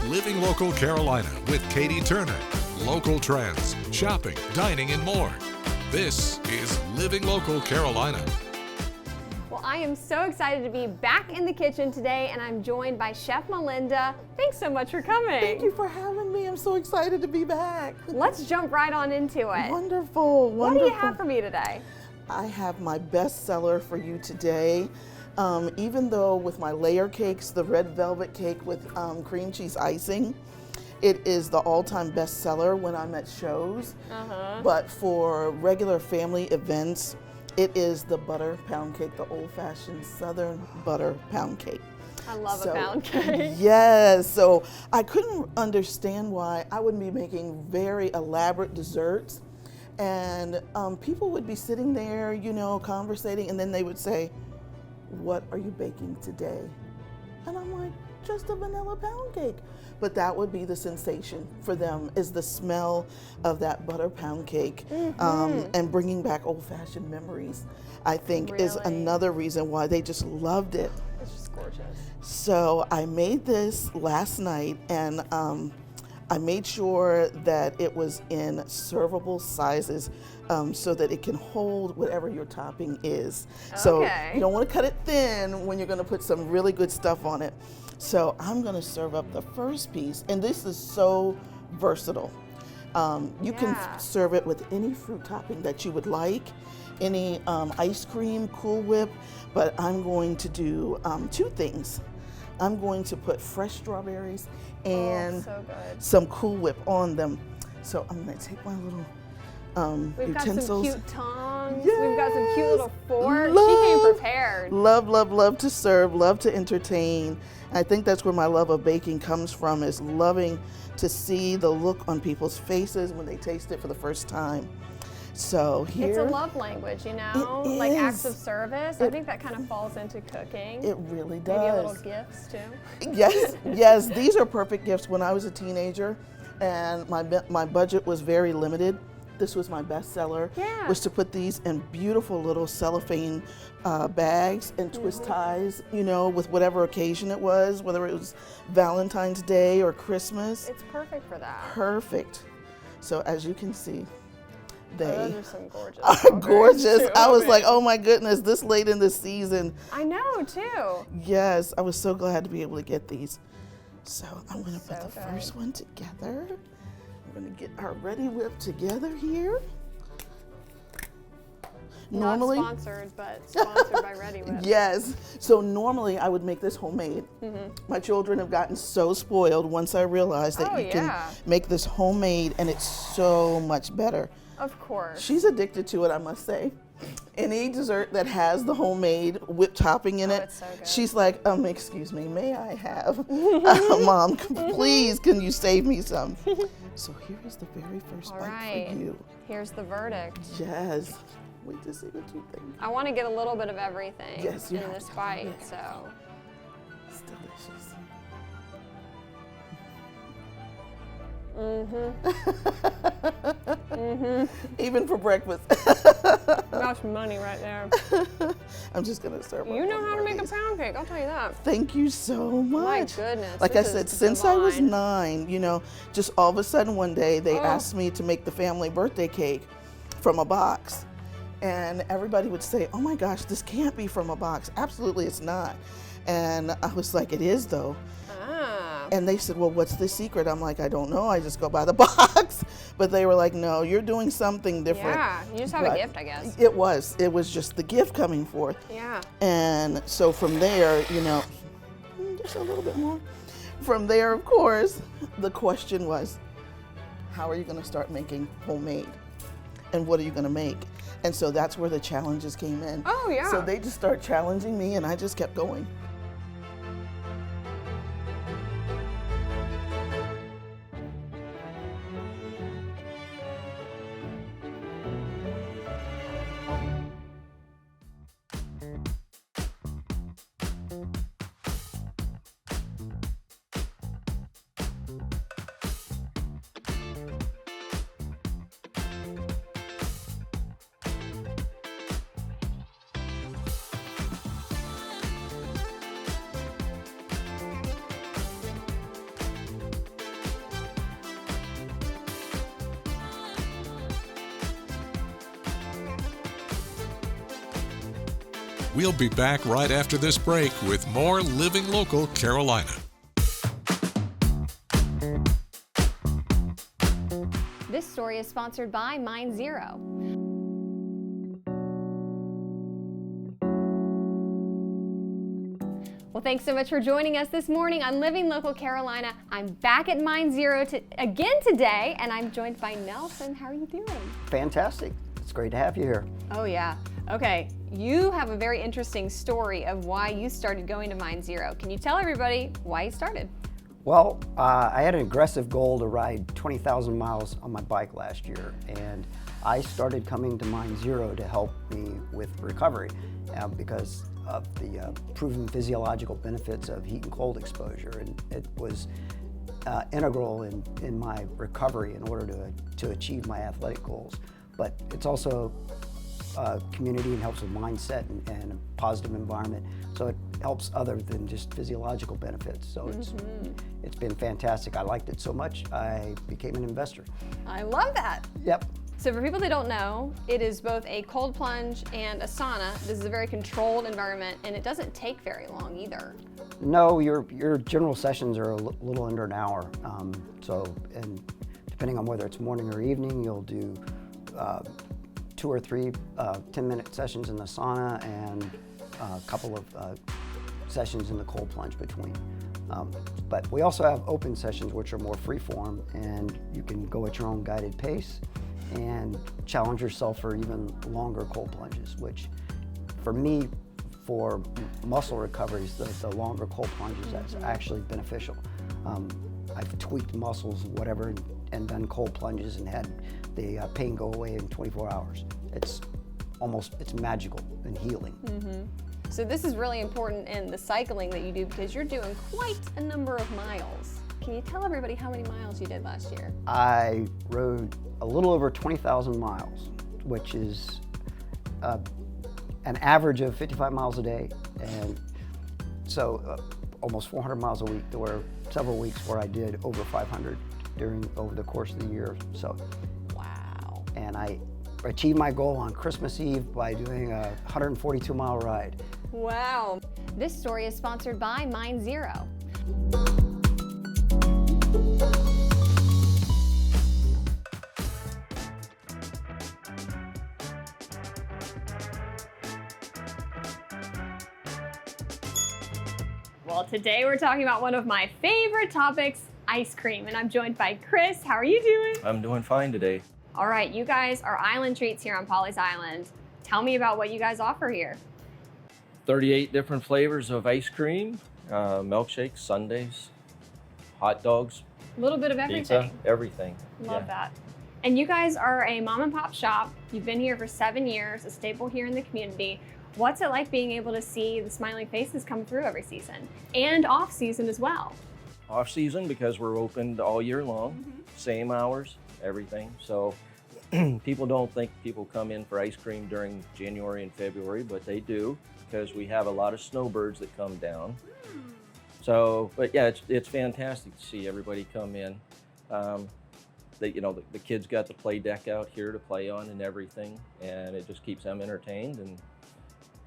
Living Local Carolina with Katie Turner. Local trends, shopping, dining, and more. This is Living Local Carolina. Well, I am so excited to be back in the kitchen today, and I'm joined by Chef Melinda. Thanks so much for coming. Thank you for having me. I'm so excited to be back. Let's jump right on into it. Wonderful, wonderful. What do you have for me today? I have my best seller for you today. Even though with my layer cakes, the red velvet cake with cream cheese icing, it is the all-time best seller when I'm at shows. But for regular family events, it is the butter pound cake, the old-fashioned Southern butter pound cake. I love a pound cake. Yes, so I couldn't understand why I wouldn't be making very elaborate desserts, and people would be sitting there, you know, conversating, and then they would say, "What are you baking today?" And I'm like, "Just a vanilla pound cake." But that would be the sensation for them, is the smell of that butter pound cake, and bringing back old-fashioned memories, I think is another reason why they just loved it. It's just gorgeous. So I made this last night, and I made sure that it was in servable sizes so that it can hold whatever your topping is. So you don't want to cut it thin when you're going to put some really good stuff on it. So I'm going to serve up the first piece, and this is so versatile. You can serve it with any fruit topping that you would like, any ice cream, Cool Whip, but I'm going to do two things. I'm going to put fresh strawberries and some Cool Whip on them. So I'm going to take my little We've utensils. got some cute tongs. Yes. We've got some cute little forks. She came prepared. Love, love, love to serve, love to entertain. I think that's where my love of baking comes from, is loving to see the look on people's faces when they taste it for the first time. So here, it's a love language, you know, like acts of service. I think that kind of falls into cooking. It really does. Maybe little gifts too. Yes, yes. These are perfect gifts. When I was a teenager, and my budget was very limited, this was my best seller. Was to put these in beautiful little cellophane bags and twist ties, you know, with whatever occasion it was, whether it was Valentine's Day or Christmas. It's perfect for that. Perfect. So as you can see, they those are some gorgeous. Are gorgeous. I was like, oh my goodness, this late in the season. I know too. Yes, I was so glad to be able to get these. So I'm going to put the first one together. We're going to get our Ready Whip together here. Normally, not sponsored, but sponsored by Ready Whip. Yes. So normally I would make this homemade. My children have gotten so spoiled once I realized that you can make this homemade, and it's so much better. Of course. She's addicted to it, I must say. Any dessert that has the homemade whipped topping in it, it's so good. she's like, excuse me, may I have? Mom, please, can you save me some? So here is the very first bite for you. Here's the verdict. Yes. Wait to see what you think. I want to get a little bit of everything in this bite, so. It's delicious. Even for breakfast. That's money right there. I'm just going to serve You know how to make a pound cake, I'll tell you that. Thank you so much. My goodness. Like I said, since I was 9, you know, just all of a sudden one day they asked me to make the family birthday cake from a box. And everybody would say, oh my gosh, this can't be from a box. Absolutely, it's not. And I was like, it is though. And they said, well, what's the secret? I'm like, I don't know. I just go by the box. But they were like, no, you're doing something different. Yeah, you just have a gift, I guess. It was just the gift coming forth. Yeah. And so from there, you know, just a little bit more. From there, of course, the question was, how are you going to start making homemade? And what are you going to make? And so that's where the challenges came in. Oh, yeah. So they just start challenging me, and I just kept going. We'll be back right after this break with more Living Local Carolina. This story is sponsored by Mind Zero. Well, thanks so much for joining us this morning on Living Local Carolina. I'm back at Mind Zero again today, and I'm joined by Nelson. How are you doing? Fantastic. It's great to have you here. Oh, yeah. Okay, you have a very interesting story of why you started going to Mind Zero. Can you tell everybody why you started? Well, I had an aggressive goal to ride 20,000 miles on my bike last year, and I started coming to Mind Zero to help me with recovery because of the proven physiological benefits of heat and cold exposure, and it was integral in my recovery in order to achieve my athletic goals. But it's also community and helps with mindset and a positive environment. So it helps other than just physiological benefits. So it's been fantastic. I liked it so much, I became an investor. I love that. Yep. So for people that don't know, it is both a cold plunge and a sauna. This is a very controlled environment, and it doesn't take very long either. No, your general sessions are a little under an hour. And depending on whether it's morning or evening, you'll do 2 or 3 10-minute sessions in the sauna and a couple of sessions in the cold plunge between. But we also have open sessions which are more free-form, and you can go at your own guided pace and challenge yourself for even longer cold plunges, which for me, for muscle recoveries, the longer cold plunges, that's actually beneficial. I've tweaked muscles, whatever, and done cold plunges and had the pain go away in 24 hours. It's magical and healing. So this is really important in the cycling that you do because you're doing quite a number of miles. Can you tell everybody how many miles you did last year? I rode a little over 20,000 miles, which is an average of 55 miles a day, and so almost 400 miles a week. There were several weeks where I did over 500 over the course of the year. So, wow. And I achieved my goal on Christmas Eve by doing a 142-mile ride. Wow. This story is sponsored by Mind Zero. Well, today we're talking about one of my favorite topics, ice cream, and I'm joined by Chris. How are you doing? I'm doing fine today. All right, you guys are Island Treats here on Pawleys Island. Tell me about what you guys offer here. 38 different flavors of ice cream, milkshakes, sundaes, hot dogs, A little bit of everything. pizza, everything. Love that. And you guys are a mom and pop shop. You've been here for 7 years, a staple here in the community. What's it like being able to see the smiling faces come through every season and off season as well? Off season because we're open all year long, same hours, everything. So people don't think people come in for ice cream during January and February, but they do because we have a lot of snowbirds that come down. So, but yeah, it's fantastic to see everybody come in. The kids got the play deck out here to play on and everything, and it just keeps them entertained, and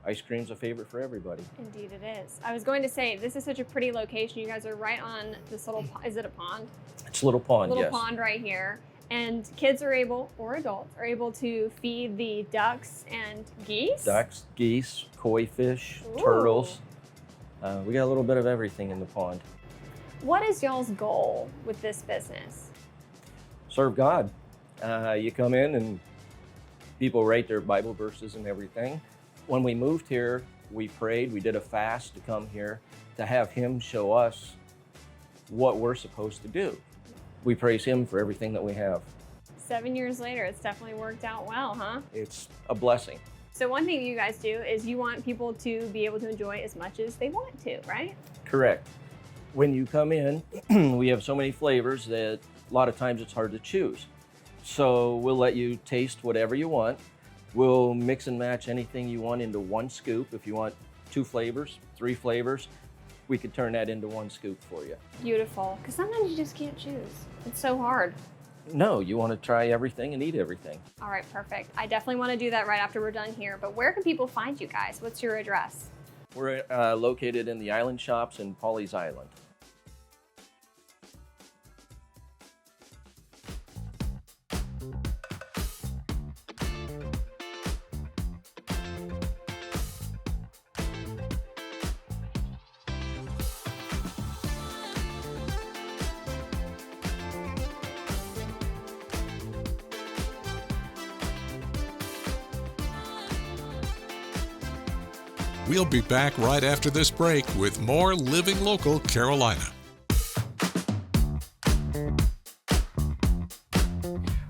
ice cream's a favorite for everybody. Indeed it is. I was going to say, this is such a pretty location. You guys are right on this little, is it a pond? It's a little pond, Little yes. pond right here. And kids are able, or adults, are able to feed the ducks and geese. Ducks, geese, koi fish, Ooh. turtles. We got a little bit of everything in the pond. What is y'all's goal with this business? Serve God. You come in and people write their Bible verses and everything. When we moved here, we prayed, we did a fast to come here to have Him show us what we're supposed to do. We praise Him for everything that we have. 7 years later, it's definitely worked out well, huh? It's a blessing. So one thing you guys do is you want people to be able to enjoy as much as they want to, right? Correct. When you come in, we have so many flavors that a lot of times it's hard to choose. So we'll let you taste whatever you want. We'll mix and match anything you want into one scoop. If you want 2 flavors, 3 flavors, we could turn that into one scoop for you. Beautiful, because sometimes you just can't choose. It's so hard. No, you want to try everything and eat everything. All right, perfect. I definitely want to do that right after we're done here. But where can people find you guys? What's your address? We're located in the Island Shops in Pawleys Island. We'll be back right after this break with more Living Local Carolina.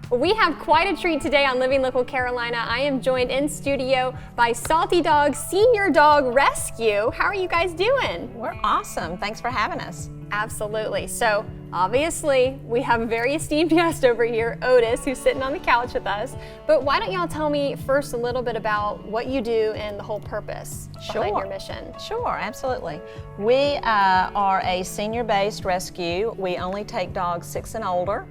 We have quite a treat today on Living Local Carolina. I am joined in studio by Salty Dog Senior Dog Rescue. How are you guys doing? We're awesome. Thanks for having us. Absolutely. So obviously we have a very esteemed guest over here, Otis, who's sitting on the couch with us. But why don't y'all tell me first a little bit about what you do and the whole purpose behind your mission? Sure, absolutely. We are a senior-based rescue. We only take dogs 6 and older.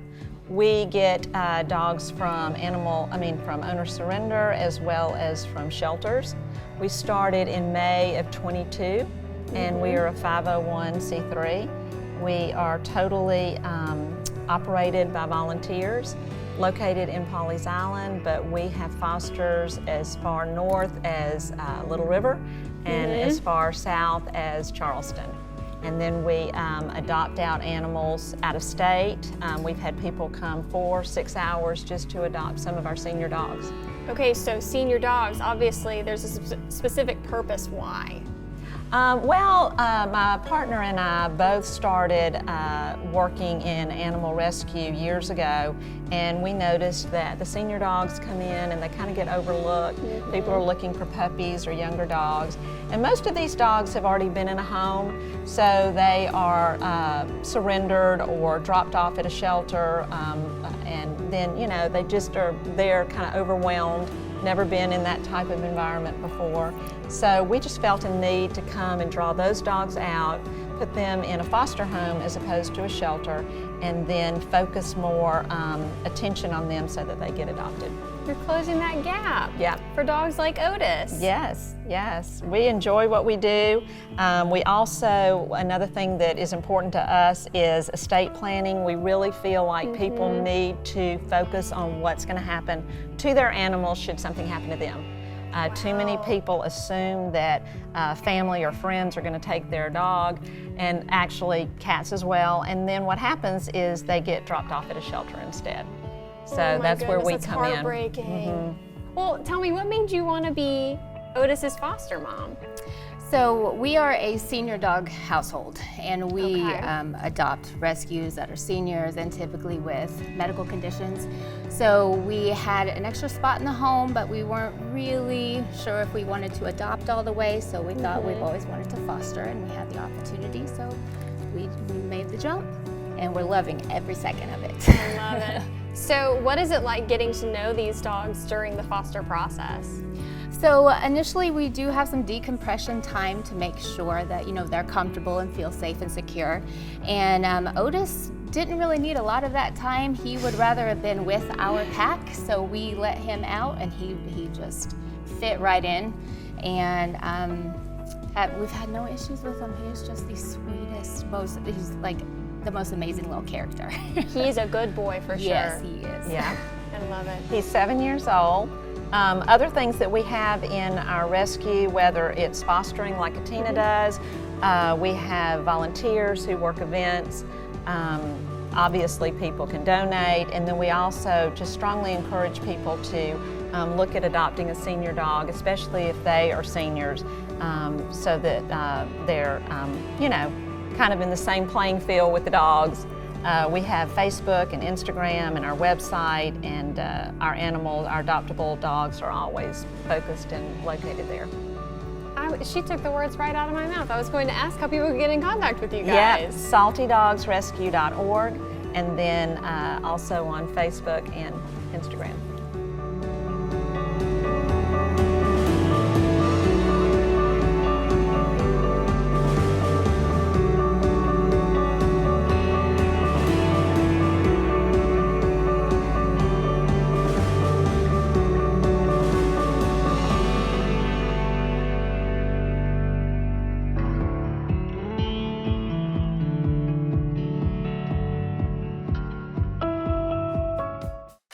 We get dogs from owner surrender as well as from shelters. We started in May of 22, and we are a 501c3. We are totally operated by volunteers, located in Pawleys Island, but we have fosters as far north as Little River and as far south as Charleston. And then we adopt out animals out of state. We've had people come 4-6 hours just to adopt some of our senior dogs. Okay, so senior dogs, obviously there's a specific purpose why. My partner and I both started working in animal rescue years ago, and we noticed that the senior dogs come in and they kind of get overlooked. People are looking for puppies or younger dogs, and most of these dogs have already been in a home, so they are surrendered or dropped off at a shelter, and then they just are there kind of overwhelmed. Never been in that type of environment before. So we just felt a need to come and draw those dogs out, put them in a foster home as opposed to a shelter, and then focus more attention on them so that they get adopted. You're closing that gap for dogs like Otis. Yes, yes. We enjoy what we do. We also, another thing that is important to us is estate planning. We really feel like people need to focus on what's going to happen to their animals should something happen to them. Too many people assume that family or friends are going to take their dog, and actually cats as well, and then what happens is they get dropped off at a shelter instead. So that's where we come in. Heartbreaking. Well, tell me, what made you want to be Otis's foster mom? So we are a senior dog household, and we adopt rescues that are seniors and typically with medical conditions. So we had an extra spot in the home, but we weren't really sure if we wanted to adopt all the way, so we thought we've always wanted to foster, and we had the opportunity, so we made the jump, and we're loving every second of it. I love it. So what is it like getting to know these dogs during the foster process? So initially we do have some decompression time to make sure that they're comfortable and feel safe and secure. And Otis didn't really need a lot of that time. He would rather have been with our pack, so we let him out and he just fit right in. And we've had no issues with him. He's just the sweetest, he's like the most amazing little character. He's a good boy for sure. Yes, he is. Yeah. I love it. He's 7 years old. Other things that we have in our rescue, whether it's fostering like Atina does, we have volunteers who work events. Obviously people can donate, and then we also just strongly encourage people to look at adopting a senior dog, especially if they are seniors, so that they're kind of in the same playing field with the dogs. We have Facebook and Instagram and our website, and our adoptable dogs are always focused and located there. She took the words right out of my mouth. I was going to ask how people could get in contact with you Yeah, guys. saltydogsrescue.org, and then also on Facebook and Instagram.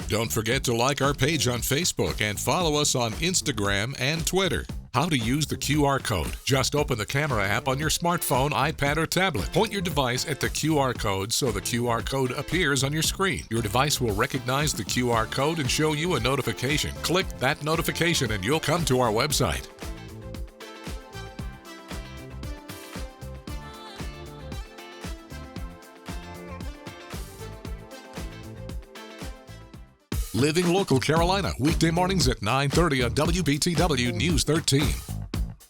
Don't forget to like our page on Facebook and follow us on Instagram and Twitter. How to use the QR code. Just open the camera app on your smartphone, iPad, or tablet. Point your device at the QR code so the QR code appears on your screen. Your device will recognize the QR code and show you a notification. Click that notification and you'll come to our website. Living Local Carolina, weekday mornings at 9:30 on WBTW News 13.